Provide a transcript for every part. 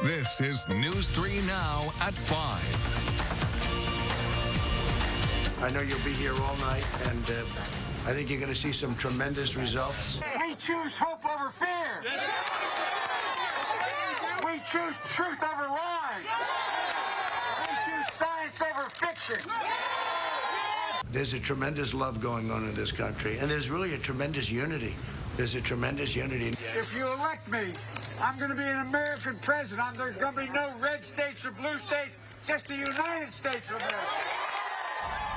This is News 3 Now at 5. I know you'll be here all night, and I think you're going to see some tremendous results. We choose hope over fear. We choose truth over lies. We choose science over fiction. There's a tremendous love going on in this country, and there's really a tremendous unity. There's a tremendous unity. If you elect me, I'm going to be an American president. There's going to be no red states or blue states, just the United States of America.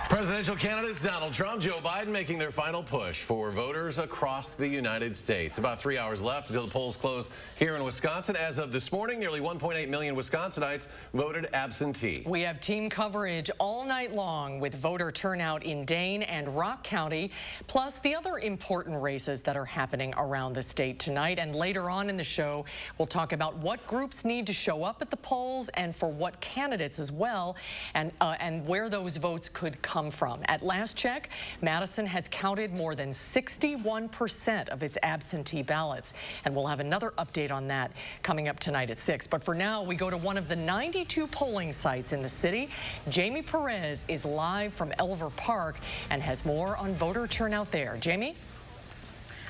Presidential candidates Donald Trump, Joe Biden making their final push for voters across the United States. About 3 hours left until the polls close here in Wisconsin. As of this morning, nearly 1.8 million Wisconsinites voted absentee. We have team coverage all night long with voter turnout in Dane and Rock County, plus the other important races that are happening around the state tonight. And later on in the show, we'll talk about what groups need to show up at the polls and for what candidates as well, and where those votes could come from. At last check, Madison has counted more than 61% of its absentee ballots, and we'll have another update on that coming up tonight at 6. But for now, we go to one of the 92 polling sites in the city. Jamie Perez is live from Elver Park and has more on voter turnout there. Jamie?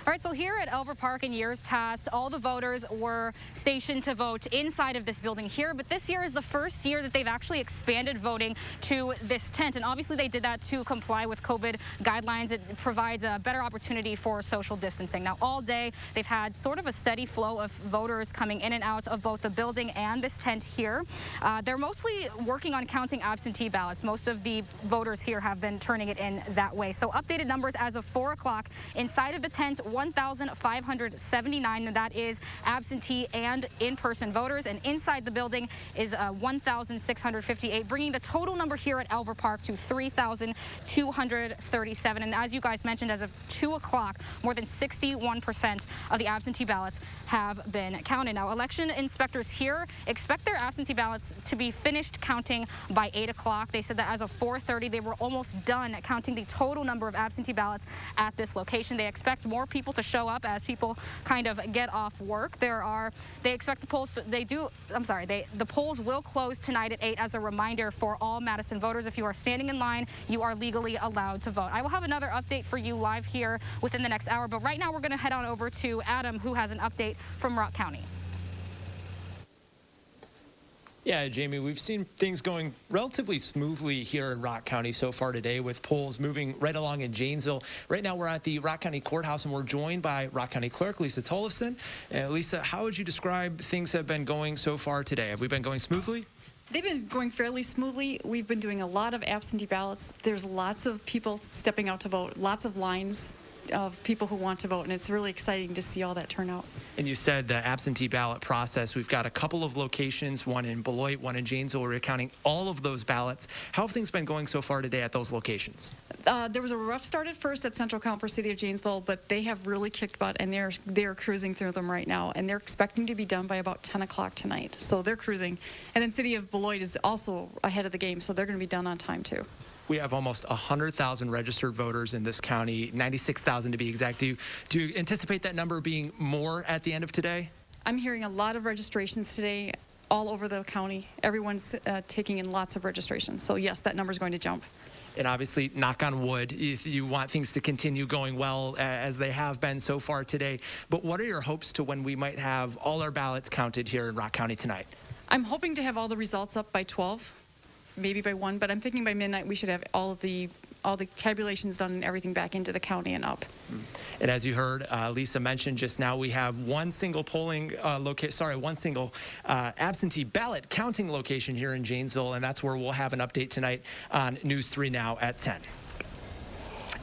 All right, so here at Elver Park in years past, all the voters were stationed to vote inside of this building here, but this year is the first year that they've actually expanded voting to this tent, and obviously they did that to comply with COVID guidelines. It provides a better opportunity for social distancing. Now, all day, they've had sort of a steady flow of voters coming in and out of both the building and this tent here. They're mostly working on counting absentee ballots. Most of the voters here have been turning it in that way. So updated numbers as of 4 o'clock inside of the tent, 1,579, and that is absentee and in-person voters, and inside the building is 1,658, bringing the total number here at Elver Park to 3,237. And as you guys mentioned, as of 2 o'clock, more than 61% of the absentee ballots have been counted. Now, election inspectors here expect their absentee ballots to be finished counting by 8 o'clock. They said that as of 4:30, they were almost done at counting the total number of absentee ballots at this location. They expect more people to show up as people kind of get off work. They expect the polls, the polls will close tonight at 8 as a reminder for all Madison voters. If you are standing in line, you are legally allowed to vote. I will have another update for you live here within the next hour, but right now we're going to head on over to Adam, who has an update from Rock County. Yeah, Jamie, we've seen things going relatively smoothly here in Rock County so far today, with polls moving right along in Janesville. Right now, we're at the Rock County Courthouse, and we're joined by Rock County Clerk Lisa Tollefson. Lisa, how would you describe things have been going so far today? Have we been going smoothly? They've been going fairly smoothly. We've been doing a lot of absentee ballots. There's lots of people stepping out to vote, lots of lines of people who want to vote, and it's really exciting to see all that turnout. And you said the absentee ballot process. We've got a couple of locations, one in Beloit, one in Janesville. We're counting all of those ballots. How have things been going so far today at those locations? There was a rough start at first at Central Count for City of Janesville, but they have really kicked butt, and they're cruising through them right now, and they're expecting to be done by about 10 o'clock tonight. So they're cruising. And then City of Beloit is also ahead of the game, so they're going to be done on time too. We have almost 100,000 registered voters in this county, 96,000 to be exact. Do you anticipate that number being more at the end of today? I'm hearing a lot of registrations today all over the county. Everyone's taking in lots of registrations. So yes, that number is going to jump. And obviously, knock on wood, if you want things to continue going well as they have been so far today. But what are your hopes to when we might have all our ballots counted here in Rock County tonight? I'm hoping to have all the results up by 12. Maybe by 1, but I'm thinking by midnight we should have all the tabulations done and everything back into the county and up. And as you heard Lisa mention just now, we have one single absentee ballot counting location here in Janesville, and that's where we'll have an update tonight on News 3 Now at 10.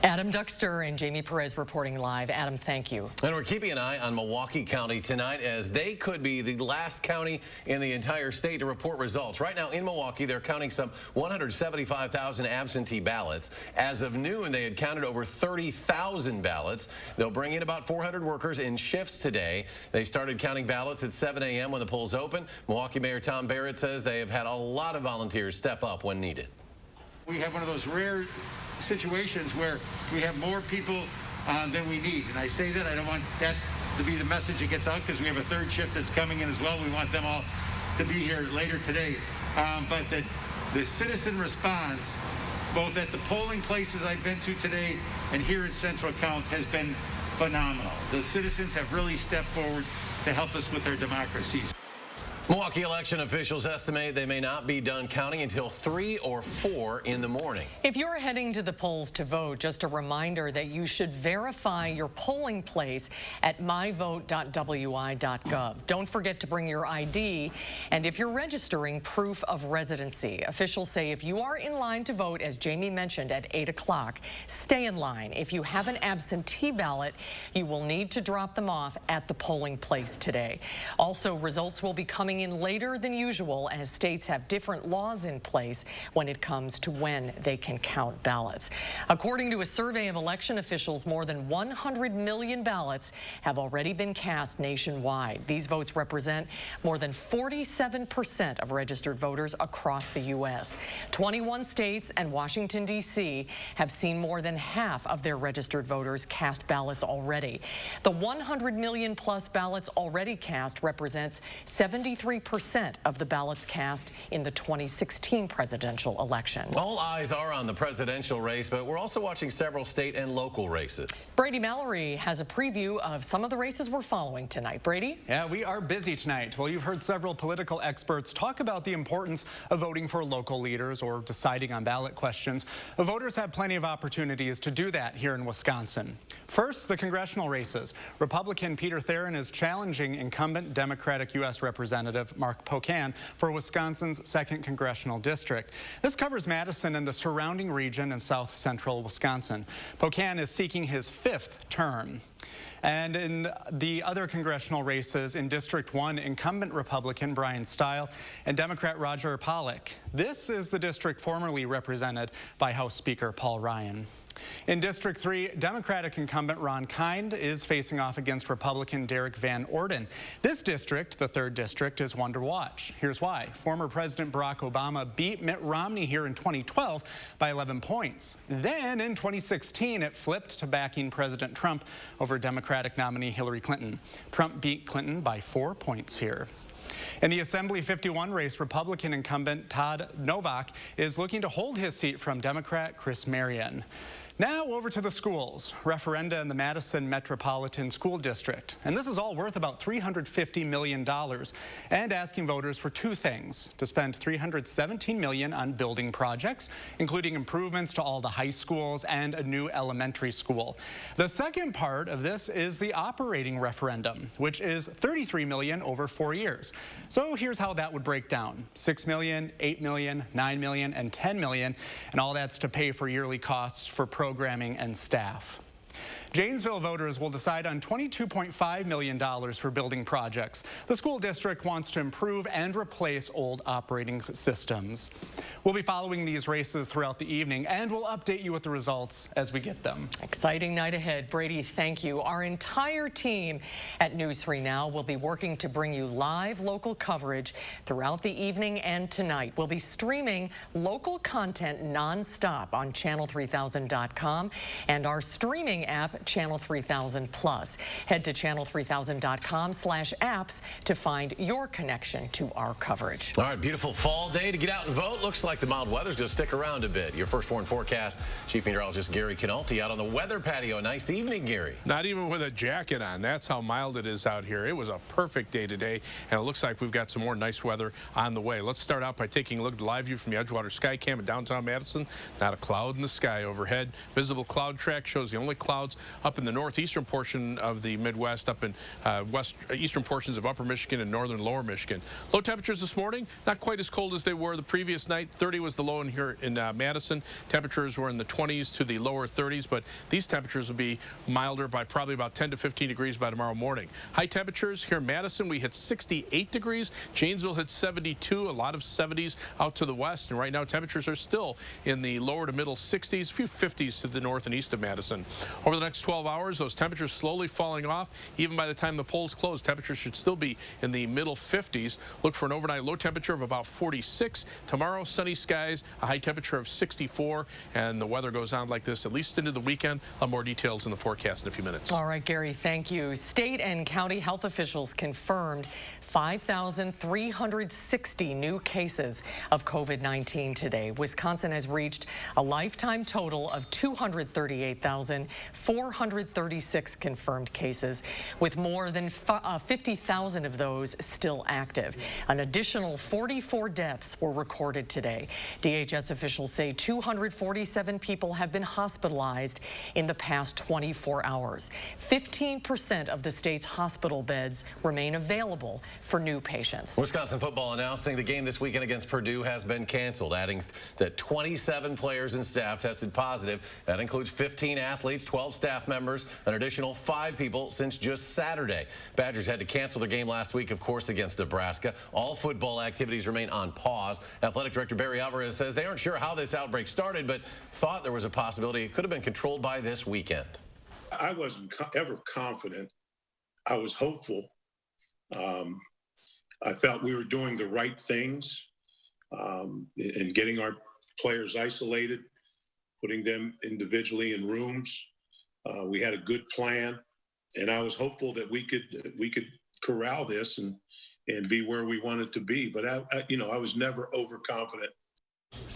Adam Duxter and Jamie Perez reporting live. Adam, thank you. And we're keeping an eye on Milwaukee County tonight, as they could be the last county in the entire state to report results. Right now in Milwaukee, they're counting some 175,000 absentee ballots. As of noon, they had counted over 30,000 ballots. They'll bring in about 400 workers in shifts today. They started counting ballots at 7 a.m. when the polls open. Milwaukee Mayor Tom Barrett says they have had a lot of volunteers step up when needed. We have one of those rare situations where we have more people than we need. And I say that, I don't want that to be the message that gets out, because we have a third shift that's coming in as well. We want them all to be here later today. But the citizen response, both at the polling places I've been to today and here at Central Count, has been phenomenal. The citizens have really stepped forward to help us with our democracies. Milwaukee election officials estimate they may not be done counting until 3 or 4 in the morning. If you're heading to the polls to vote, just a reminder that you should verify your polling place at myvote.wi.gov. Don't forget to bring your ID, and if you're registering, proof of residency. Officials say if you are in line to vote, as Jamie mentioned, at 8 o'clock, stay in line. If you have an absentee ballot, you will need to drop them off at the polling place today. Also, results will be coming in later than usual as states have different laws in place when it comes to when they can count ballots. According to a survey of election officials, more than 100 million ballots have already been cast nationwide. These votes represent more than 47% of registered voters across the U.S. 21 states and Washington, D.C. have seen more than half of their registered voters cast ballots already. The 100 million plus ballots already cast represents 73% of the ballots cast in the 2016 presidential election. All eyes are on the presidential race, but we're also watching several state and local races. Brady Mallory has a preview of some of the races we're following tonight. Brady? Yeah, we are busy tonight. Well, you've heard several political experts talk about the importance of voting for local leaders or deciding on ballot questions. Voters have plenty of opportunities to do that here in Wisconsin. First, the congressional races. Republican Peter Theron is challenging incumbent Democratic U.S. Representative Mark Pocan for Wisconsin's 2nd Congressional District. This covers Madison and the surrounding region in south central Wisconsin. Pocan is seeking his 5th term. And in the other congressional races, in District 1, incumbent Republican Brian Stile and Democrat Roger Pollack. This is the district formerly represented by House Speaker Paul Ryan. In District 3, Democratic incumbent Ron Kind is facing off against Republican Derek Van Orden. This district, the 3rd district, is one to watch. Here's why. Former President Barack Obama beat Mitt Romney here in 2012 by 11 points. Then in 2016, it flipped to backing President Trump over Democratic nominee Hillary Clinton. Trump beat Clinton by 4 points here. In the Assembly 51 race, Republican incumbent Todd Novak is looking to hold his seat from Democrat Chris Marion. Now over to the schools. Referenda in the Madison Metropolitan School District. And this is all worth about $350 million. And asking voters for 2 things. To spend $317 million on building projects, including improvements to all the high schools and a new elementary school. The second part of this is the operating referendum, which is $33 million over 4 years. So here's how that would break down. $6 million, $8 million, $9 million, and $10 million. And all that's to pay for yearly costs for programming and staff. Janesville voters will decide on $22.5 million for building projects. The school district wants to improve and replace old operating systems. We'll be following these races throughout the evening, and we'll update you with the results as we get them. Exciting night ahead. Brady, thank you. Our entire team at News 3 Now will be working to bring you live local coverage throughout the evening and tonight. We'll be streaming local content nonstop on channel3000.com and our streaming app, Channel 3000 Plus. Head to channel3000.com/apps to find your connection to our coverage. All right, beautiful fall day to get out and vote. Looks like the mild weather's going to stick around a bit. Your first warn forecast, Chief Meteorologist Gary Canalti out on the weather patio. Nice evening, Gary. Not even with a jacket on. That's how mild it is out here. It was a perfect day today, and it looks like we've got some more nice weather on the way. Let's start out by taking a look at the live view from the Edgewater Sky Cam in downtown Madison. Not a cloud in the sky overhead. Visible cloud track shows the only clouds up in the northeastern portion of the Midwest, up in eastern portions of upper Michigan and northern lower Michigan. Low temperatures this morning, not quite as cold as they were the previous night. 30 was the low in here in Madison. Temperatures were in the 20s to the lower 30s, but these temperatures will be milder by probably about 10 to 15 degrees by tomorrow morning. High temperatures here in Madison, we hit 68 degrees. Janesville hit 72, a lot of 70s out to the west, and right now temperatures are still in the lower to middle 60s, a few 50s to the north and east of Madison. Over the next next 12 hours, those temperatures slowly falling off. Even by the time the polls close, temperatures should still be in the middle 50s. Look for an overnight low temperature of about 46. Tomorrow, sunny skies, a high temperature of 64, and the weather goes on like this at least into the weekend. I'll have more details in the forecast in a few minutes. All right, Gary, thank you. State and county health officials confirmed 5,360 new cases of COVID-19 today. Wisconsin has reached a lifetime total of 238,436 confirmed cases, with more than 50,000 of those still active. An additional 44 deaths were recorded today. DHS officials say 247 people have been hospitalized in the past 24 hours. 15% of the state's hospital beds remain available for new patients. Wisconsin football announcing the game this weekend against Purdue has been canceled, adding that 27 players and staff tested positive. That includes 15 athletes, 12 staff members, an additional 5 people since just Saturday. Badgers had to cancel their game last week, of course, against Nebraska. All football activities remain on pause. Athletic Director Barry Elver says they aren't sure how this outbreak started, but thought there was a possibility it could have been controlled by this weekend. I wasn't ever confident. I was hopeful. I felt we were doing the right things in getting our players isolated, putting them individually in rooms. We had a good plan, and I was hopeful that we could corral this and be where we wanted to be. But I was never overconfident.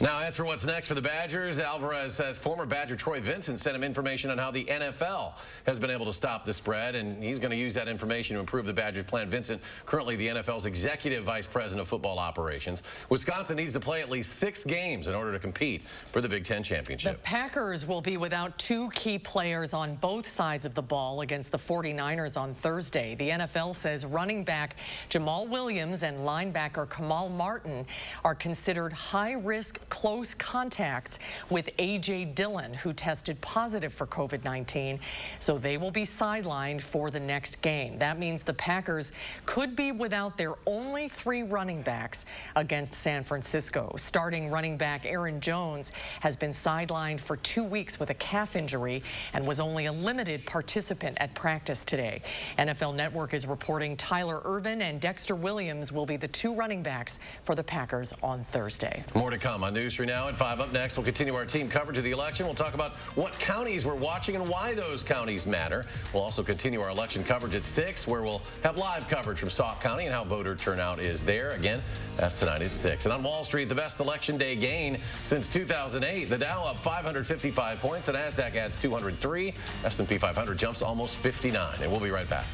Now, as for what's next for the Badgers, Alvarez says former Badger Troy Vincent sent him information on how the NFL has been able to stop the spread, and he's going to use that information to improve the Badgers' plan. Vincent, currently the NFL's executive vice president of football operations. Wisconsin needs to play at least 6 games in order to compete for the Big Ten championship. The Packers will be without 2 key players on both sides of the ball against the 49ers on Thursday. The NFL says running back Jamal Williams and linebacker Kamal Martin are considered high-risk close contacts with A.J. Dillon, who tested positive for COVID-19, so they will be sidelined for the next game. That means the Packers could be without their only 3 running backs against San Francisco. Starting running back Aaron Jones has been sidelined for 2 weeks with a calf injury and was only a limited participant at practice today. NFL Network is reporting Tyler Ervin and Dexter Williams will be the 2 running backs for the Packers on Thursday. More to come on News 3 Now at 5. Up next, we'll continue our team coverage of the election. We'll talk about what counties we're watching and why those counties matter. We'll also continue our election coverage at 6, where we'll have live coverage from Sauk County and how voter turnout is there. Again, that's tonight at 6. And on Wall Street, the best election day gain since 2008. The Dow up 555 points. The NASDAQ adds 203. S&P 500 jumps almost 59. And we'll be right back.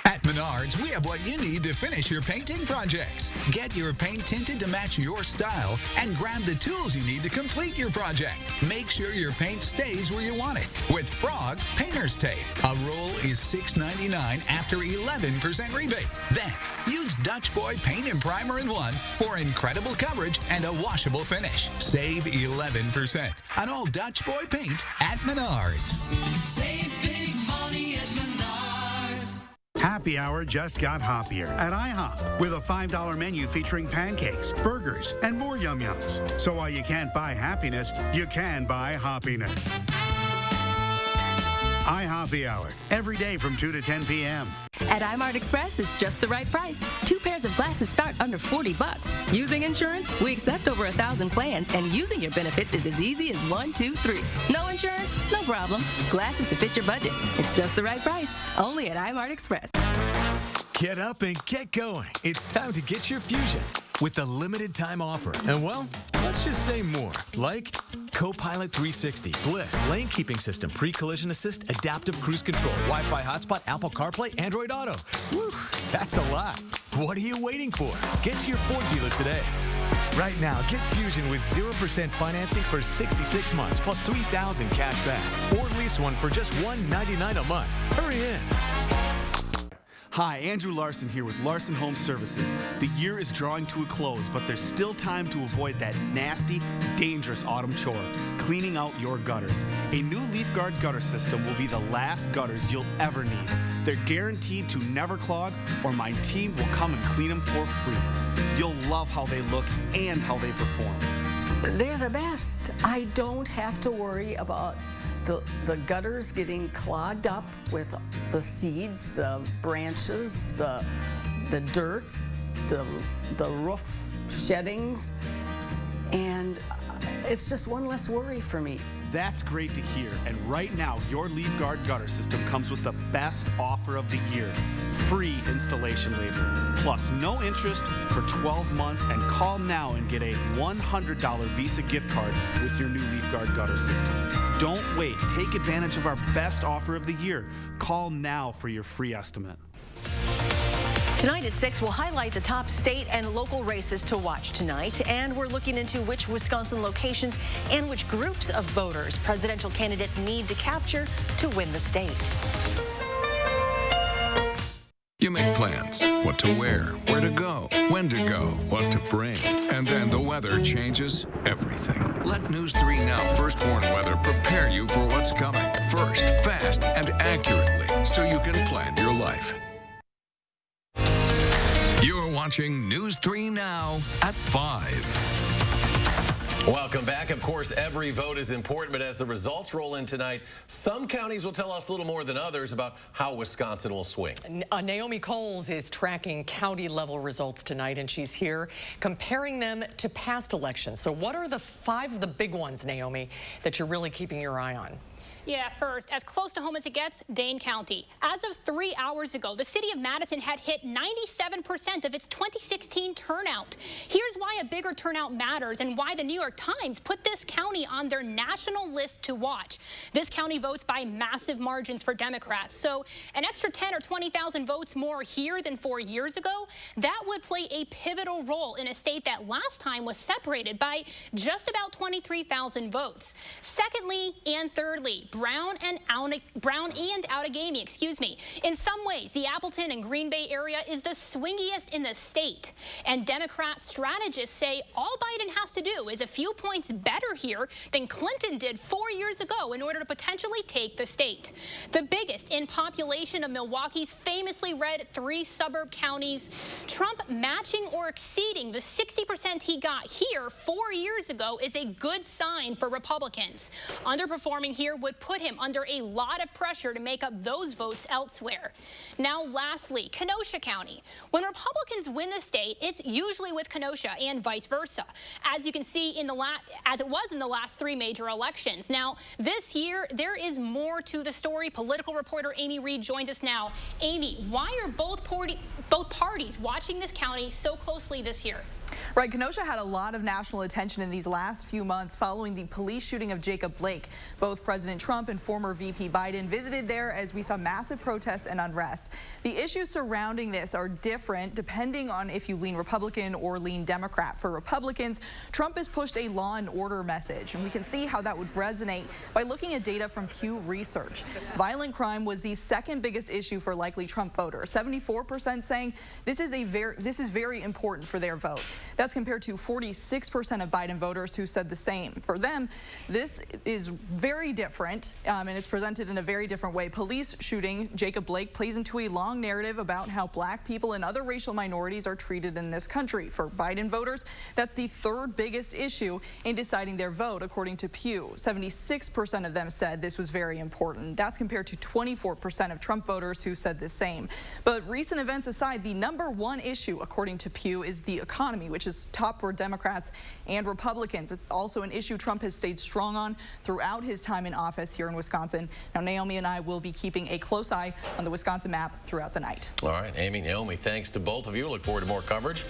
At Menards, we have what you need to finish your painting projects. Get your paint tinted to match your style and grab the tools you need to complete your project. Make sure your paint stays where you want it with Frog Painter's Tape. A roll is $6.99 after 11% rebate. Then, use Dutch Boy Paint and Primer in 1 for incredible coverage and a washable finish. Save 11% on all Dutch Boy paint at Menards. Save big money at Menards. Happy Hour just got hoppier at IHOP with a $5 menu featuring pancakes, burgers, and more yum-yums. So while you can't buy happiness, you can buy hoppiness. iHoppy Hour, every day from 2 to 10 p.m. At iMart Express, it's just the right price. 2 pairs of glasses start under $40. Using insurance? We accept over 1,000 plans, and using your benefits is as easy as 1, 2, 3. No insurance? No problem. Glasses to fit your budget. It's just the right price. Only at iMart Express. Get up and get going. It's time to get your Fusion with the limited time offer. And well, let's just say more. Like Copilot 360, Bliss, lane keeping system, pre-collision assist, adaptive cruise control, Wi-Fi hotspot, Apple CarPlay, Android Auto. Whew, that's a lot. What are you waiting for? Get to your Ford dealer today. Right now, get Fusion with 0% financing for 66 months plus $3,000 cash back. Or lease one for just $199 a month. Hurry in. Hi, Andrew Larson here with Larson Home Services. The year is drawing to a close, but there's still time to avoid that nasty, dangerous autumn chore, cleaning out your gutters. A new Leaf Guard gutter system will be the last gutters you'll ever need. They're guaranteed to never clog, or my team will come and clean them for free. You'll love how they look and how they perform. They're the best. I don't have to worry about the gutters getting clogged up with the seeds, the branches, the dirt, the roof sheddings, and it's just one less worry for me. That's great to hear. And right now, your LeafGuard gutter system comes with the best offer of the year. Free installation labor, plus no interest for 12 months. And call now and get a $100 Visa gift card with your new LeafGuard gutter system. Don't wait. Take advantage of our best offer of the year. Call now for your free estimate. Tonight at 6, we'll highlight the top state and local races to watch tonight, and we're looking into which Wisconsin locations and which groups of voters presidential candidates need to capture to win the state. You make plans, what to wear, where to go, when to go, what to bring. And then the weather changes everything. Let News 3 Now First Warn Weather prepare you for what's coming. First, fast, and accurately, so you can plan your life. You're watching News 3 Now at 5. Welcome back. Of course, every vote is important, but as the results roll in tonight, some counties will tell us a little more than others about how Wisconsin will swing. Naomi Coles is tracking county-level results tonight, and she's here comparing them to past elections. So what are the 5 of the big ones, Naomi, that you're really keeping your eye on? Yeah, first, as close to home as it gets, Dane County. As of 3 hours ago, the city of Madison had hit 97% of its 2016 turnout. Here's why a bigger turnout matters and why the New York Times put this county on their national list to watch. This county votes by massive margins for Democrats. So an extra 10 or 20,000 votes more here than 4 years ago, that would play a pivotal role in a state that last time was separated by just about 23,000 votes. Secondly and thirdly, Brown and Outagamie, excuse me. In some ways, the Appleton and Green Bay area is the swingiest in the state. And Democrat strategists say all Biden has to do is a few points better here than Clinton did 4 years ago in order to potentially take the state. The biggest in population of Milwaukee's famously red 3 suburb counties, Trump matching or exceeding the 60% he got here 4 years ago is a good sign for Republicans. Underperforming here would put him under a lot of pressure to make up those votes elsewhere. Now, lastly, Kenosha County. When Republicans win the state, it's usually with Kenosha and vice versa, as you can see as it was in the last 3 major elections. Now, this year, there is more to the story. Political reporter Amy Reed joins us now. Amy, why are both parties watching this county so closely this year? Right, Kenosha had a lot of national attention in these last few months following the police shooting of Jacob Blake. Both President Trump and former VP Biden visited there as we saw massive protests and unrest. The issues surrounding this are different depending on if you lean Republican or lean Democrat. For Republicans, Trump has pushed a law and order message, and we can see how that would resonate by looking at data from Pew Research. Violent crime was the second biggest issue for likely Trump voters. 74% saying this is very important for their vote. That's compared to 46% of Biden voters who said the same. For them, this is very different, and it's presented in a very different way. Police shooting Jacob Blake plays into a long narrative about how black people and other racial minorities are treated in this country. For Biden voters, that's the 3rd biggest issue in deciding their vote, according to Pew. 76% of them said this was very important. That's compared to 24% of Trump voters who said the same. But recent events aside, the #1 issue, according to Pew, is the economy, which is top for Democrats and Republicans. It's also an issue Trump has stayed strong on throughout his time in office here in Wisconsin. Now, Naomi and I will be keeping a close eye on the Wisconsin map throughout the night. All right, Amy, Naomi, thanks to both of you. Look forward to more coverage.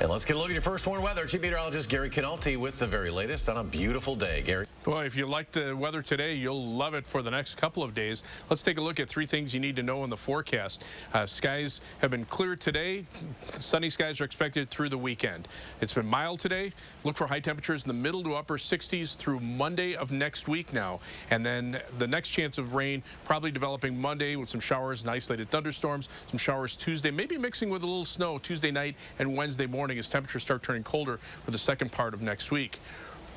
And let's get a look at your first warn weather. Chief Meteorologist Gary Canalti with the very latest on a beautiful day. Gary. Well, if you like the weather today, you'll love it for the next couple of days. Let's take a look at 3 things you need to know in the forecast. Skies have been clear today. Sunny skies are expected through the weekend. It's been mild today. Look for high temperatures in the middle to upper 60s through Monday of next week now. And then the next chance of rain probably developing Monday with some showers and isolated thunderstorms, some showers Tuesday, maybe mixing with a little snow Tuesday night and Wednesday morning as temperatures start turning colder for the second part of next week.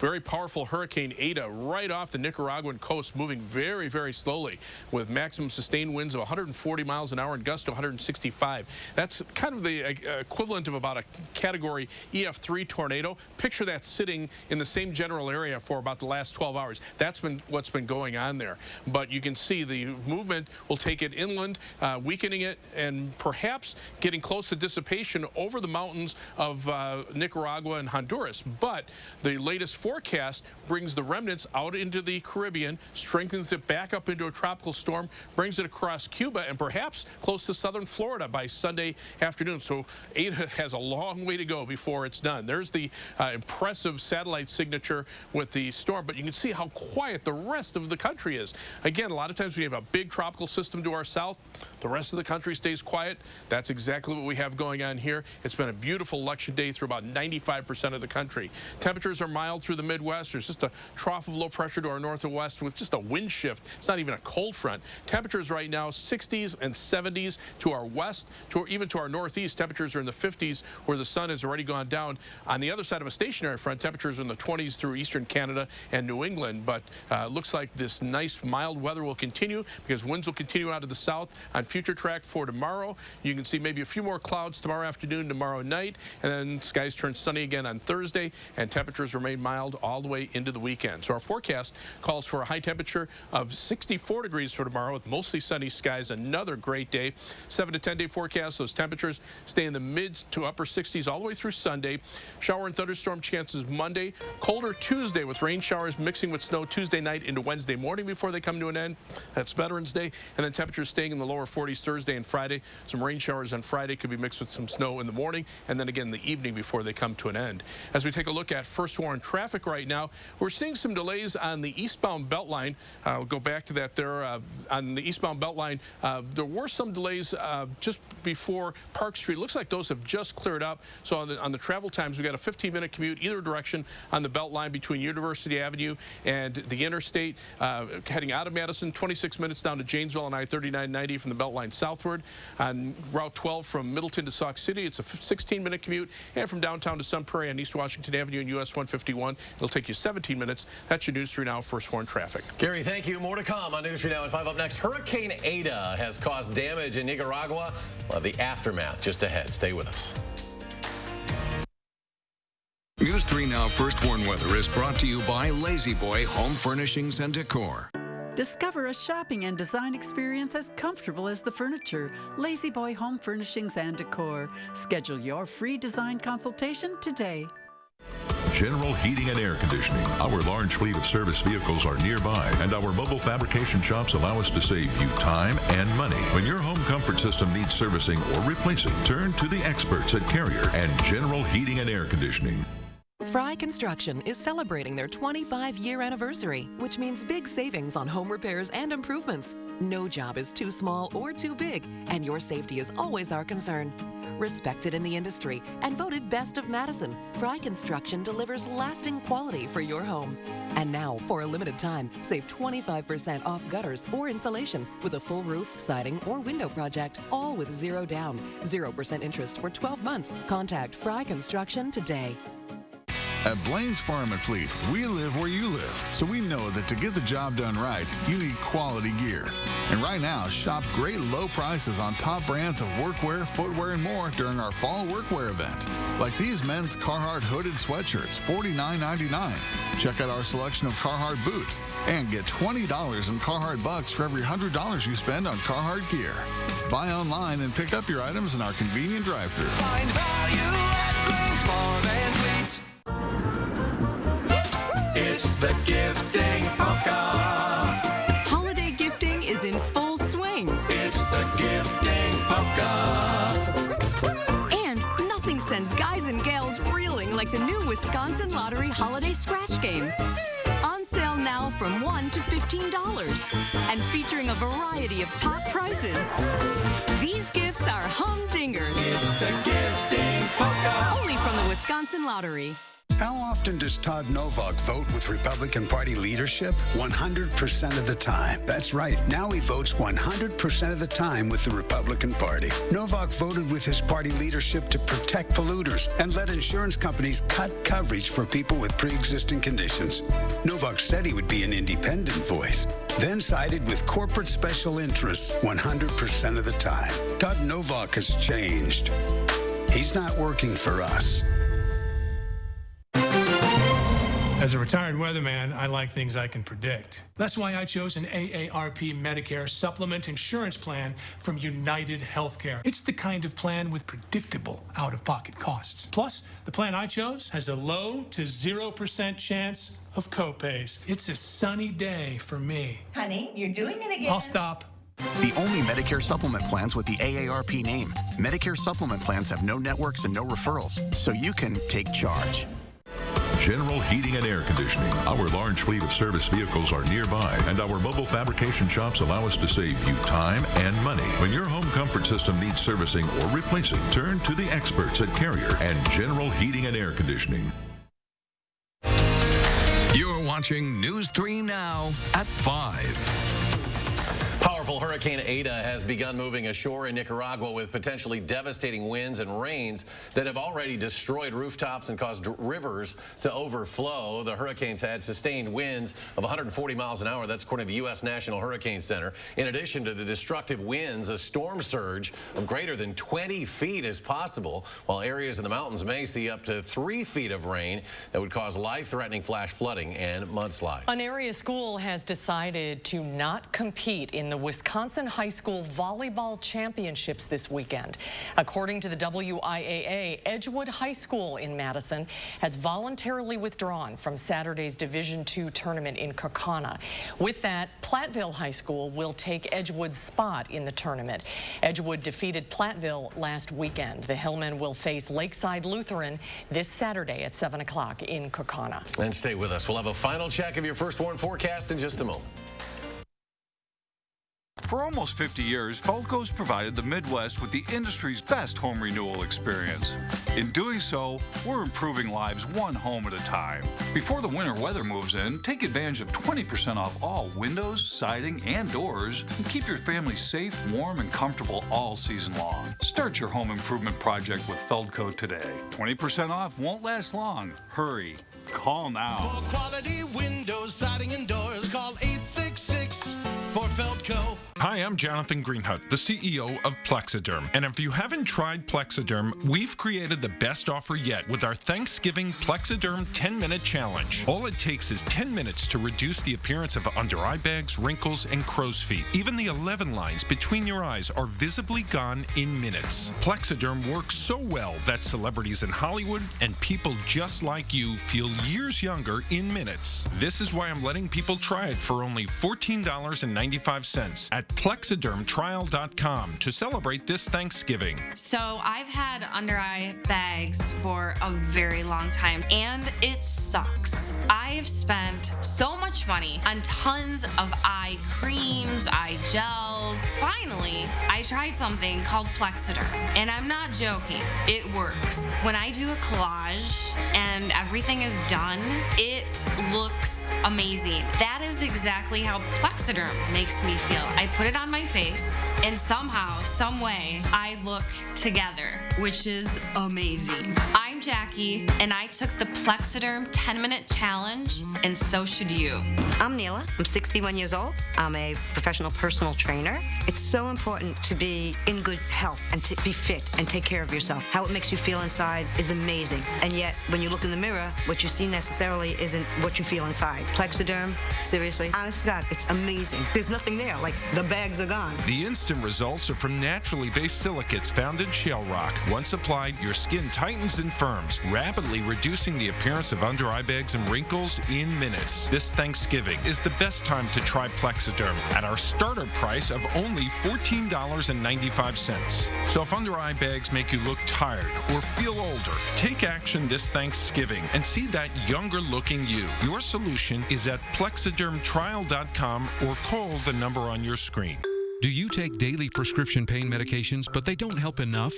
very powerful Hurricane Eta right off the Nicaraguan coast, moving very, very slowly with maximum sustained winds of 140 miles an hour and gusts to 165. That's kind of the equivalent of about a Category EF3 tornado. Picture that sitting in the same general area for about the last 12 hours. That's what's been going on there. But you can see the movement will take it inland, weakening it, and perhaps getting close to dissipation over the mountains of Nicaragua and Honduras. But the latest forecast brings the remnants out into the Caribbean, strengthens it back up into a tropical storm, brings it across Cuba, and perhaps close to southern Florida by Sunday afternoon. So Eta has a long way to go before it's done. There's the impressive satellite signature with the storm, but you can see how quiet the rest of the country is. Again, a lot of times we have a big tropical system to our south. The rest of the country stays quiet. That's exactly what we have going on here. It's been a beautiful election day through about 95% of the country. Temperatures are mild through the Midwest. There's just a trough of low pressure to our north and west with just a wind shift. It's not even a cold front. Temperatures right now 60s and 70s to our west, even to our northeast. Temperatures are in the 50s where the sun has already gone down. On the other side of a stationary front, temperatures are in the 20s through eastern Canada and New England. But looks like this nice mild weather will continue because winds will continue out of the south. On future track for tomorrow, you can see maybe a few more clouds tomorrow afternoon, tomorrow night, and then skies turn sunny again on Thursday, and temperatures remain mild all the way into the weekend. So our forecast calls for a high temperature of 64 degrees for tomorrow with mostly sunny skies. Another great day. 7 to 10 day forecast. Those temperatures stay in the mid to upper 60s all the way through Sunday. Shower and thunderstorm chances Monday. Colder Tuesday with rain showers mixing with snow Tuesday night into Wednesday morning before they come to an end. That's Veterans Day. And then temperatures staying in the lower 40s Thursday and Friday. Some rain showers on Friday could be mixed with some snow in the morning and then again in the evening before they come to an end. As we take a look at first warn traffic right now, we're seeing some delays on the eastbound Beltline. I'll go back to that there. On the eastbound Beltline, there were some delays just before Park Street. Looks like those have just cleared up. So on the travel times, we've got a 15-minute commute either direction on the Beltline between University Avenue and the interstate. Heading out of Madison, 26 minutes down to Janesville on I-3990 from the Beltline southward. On Route 12 from Middleton to Sauk City, it's a 16-minute commute. And from downtown to Sun Prairie on East Washington Avenue and US 151, it'll take you 17 minutes. That's your News 3 Now first warn traffic. Gary, thank you. More to come on News 3 Now at 5 up next. Hurricane Eta has caused damage in Nicaragua. We'll have the aftermath just ahead. Stay with us. News 3 Now First Warn Weather is brought to you by Lazy Boy Home Furnishings and Decor. Discover a shopping and design experience as comfortable as the furniture. Lazy Boy Home Furnishings and Decor. Schedule your free design consultation today. General Heating and Air Conditioning. Our large fleet of service vehicles are nearby, and our mobile fabrication shops allow us to save you time and money. When your home comfort system needs servicing or replacing, turn to the experts at Carrier and General Heating and Air Conditioning. Fry Construction is celebrating their 25-year anniversary, which means big savings on home repairs and improvements. No job is too small or too big, and your safety is always our concern. Respected in the industry and voted best of Madison, Fry Construction delivers lasting quality for your home. And now, for a limited time, save 25% off gutters or insulation with a full roof, siding, or window project, all with zero down, 0% interest for 12 months. Contact Fry Construction today. At Blaine's Farm and Fleet, we live where you live, so we know that to get the job done right, you need quality gear. And right now, shop great low prices on top brands of workwear, footwear, and more during our fall workwear event. Like these men's Carhartt hooded sweatshirts, $49.99. Check out our selection of Carhartt boots and get $20 in Carhartt bucks for every $100 you spend on Carhartt gear. Buy online and pick up your items in our convenient drive-thru. Find value at Blaine's Farm and Fleet. It's the gifting polka. Holiday gifting is in full swing. It's the gifting polka. And nothing sends guys and gals reeling like the new Wisconsin Lottery Holiday Scratch Games. On sale now from $1 to $15 and featuring a variety of top prizes. These gifts are humdingers. It's the gifting polka. Only from the Wisconsin Lottery. How often does Todd Novak vote with Republican Party leadership? 100% of the time. That's right. Now he votes 100% of the time with the Republican Party. Novak voted with his party leadership to protect polluters and let insurance companies cut coverage for people with pre-existing conditions. Novak said he would be an independent voice, then sided with corporate special interests 100% of the time. Todd Novak has changed. He's not working for us. As a retired weatherman, I like things I can predict. That's why I chose an AARP Medicare supplement insurance plan from United Healthcare. It's the kind of plan with predictable out-of-pocket costs. Plus, the plan I chose has a low to 0% chance of copays. It's a sunny day for me. Honey, you're doing it again. I'll stop. The only Medicare supplement plans with the AARP name. Medicare supplement plans have no networks and no referrals, so you can take charge. General Heating and Air Conditioning. Our large fleet of service vehicles are nearby, and our mobile fabrication shops allow us to save you time and money. When your home comfort system needs servicing or replacing, turn to the experts at Carrier and General Heating and Air Conditioning. You're watching News 3 Now at 5. Powerful Hurricane Eta has begun moving ashore in Nicaragua with potentially devastating winds and rains that have already destroyed rooftops and caused rivers to overflow. The hurricane's had sustained winds of 140 miles an hour. That's according to the U.S. National Hurricane Center. In addition to the destructive winds, a storm surge of greater than 20 feet is possible, while areas in the mountains may see up to 3 feet of rain that would cause life-threatening flash flooding and mudslides. An area school has decided to not compete in the Wisconsin High School Volleyball Championships this weekend. According to the WIAA, Edgewood High School in Madison has voluntarily withdrawn from Saturday's Division II tournament in Kaukauna. With that, Platteville High School will take Edgewood's spot in the tournament. Edgewood defeated Platteville last weekend. The Hillmen will face Lakeside Lutheran this Saturday at 7 o'clock in Kaukauna. And stay with us. We'll have a final check of your first warn forecast in just a moment. For almost 50 years, Feldco's provided the Midwest with the industry's best home renewal experience. In doing so, we're improving lives one home at a time. Before the winter weather moves in, take advantage of 20% off all windows, siding, and doors, and keep your family safe, warm, and comfortable all season long. Start your home improvement project with Feldco today. 20% off won't last long. Hurry. Call now. For quality windows, siding, and doors, call 866 for Feldco. Hi, I'm Jonathan Greenhut, the CEO of Plexaderm. And if you haven't tried Plexaderm, we've created the best offer yet with our Thanksgiving Plexaderm 10-minute challenge. All it takes is 10 minutes to reduce the appearance of under-eye bags, wrinkles, and crow's feet. Even the 11 lines between your eyes are visibly gone in minutes. Plexaderm works so well that celebrities in Hollywood and people just like you feel years younger in minutes. This is why I'm letting people try it for only $14.95 at Plexadermtrial.com to celebrate this Thanksgiving. So I've had under-eye bags for a very long time, and it sucks. I've spent so much money on tons of eye creams, eye gels. Finally, I tried something called Plexaderm, and I'm not joking. It works. When I do a collage and everything is done, it looks amazing. That is exactly how Plexaderm makes me feel. I put it on my face, and somehow, some way, I look together, which is amazing. I'm Jackie, and I took the Plexaderm 10-minute challenge, and so should you. I'm Neela. I'm 61 years old. I'm a professional personal trainer. It's so important to be in good health and to be fit and take care of yourself. How it makes you feel inside is amazing. And yet, when you look in the mirror, what you see necessarily isn't what you feel inside. Plexaderm, seriously, honest to God, it's amazing. There's nothing there, like the bags are gone. The instant results are from naturally based silicates found in shale rock. Once applied, your skin tightens and firms, rapidly reducing the appearance of under-eye bags and wrinkles in minutes. This Thanksgiving is the best time to try Plexaderm at our starter price of only $14.95. So if under-eye bags make you look tired or feel older, take action this Thanksgiving and see that younger-looking you. Your solution is at Plexadermtrial.com or call the number on your screen. Do you take daily prescription pain medications, but they don't help enough?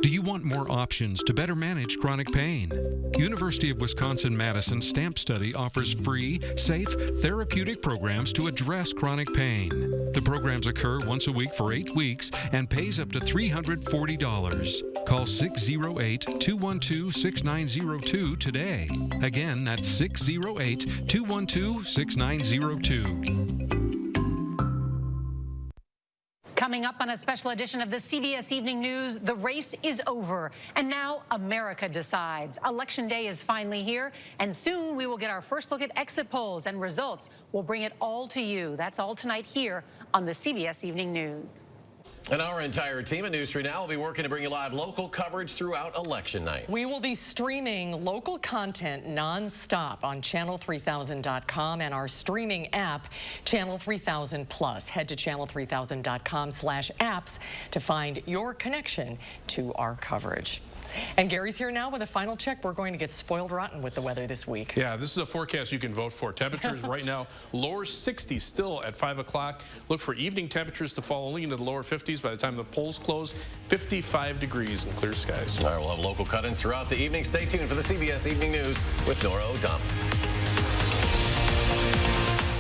Do you want more options to better manage chronic pain? University of Wisconsin-Madison STAMP Study offers free, safe, therapeutic programs to address chronic pain. The programs occur once a week for 8 weeks and pays up to $340. Call 608-212-6902 today. Again, that's 608-212-6902. Coming up on a special edition of the CBS Evening News, the race is over, and now America decides. Election Day is finally here, and soon we will get our first look at exit polls and results. We'll bring it all to you. That's all tonight here on the CBS Evening News. And our entire team at News 3 Now will be working to bring you live local coverage throughout election night. We will be streaming local content nonstop on channel3000.com and our streaming app, Channel 3000 Plus. Head to channel3000.com/apps to find your connection to our coverage. And Gary's here now with a final check. We're going to get spoiled rotten with the weather this week. Yeah, this is a forecast you can vote for. Temperatures right now, lower 60s still at 5 o'clock. Look for evening temperatures to fall only into the lower 50s by the time the polls close. 55 degrees and clear skies. All right, we'll have local cut-ins throughout the evening. Stay tuned for the CBS Evening News with Nora O'Donnell.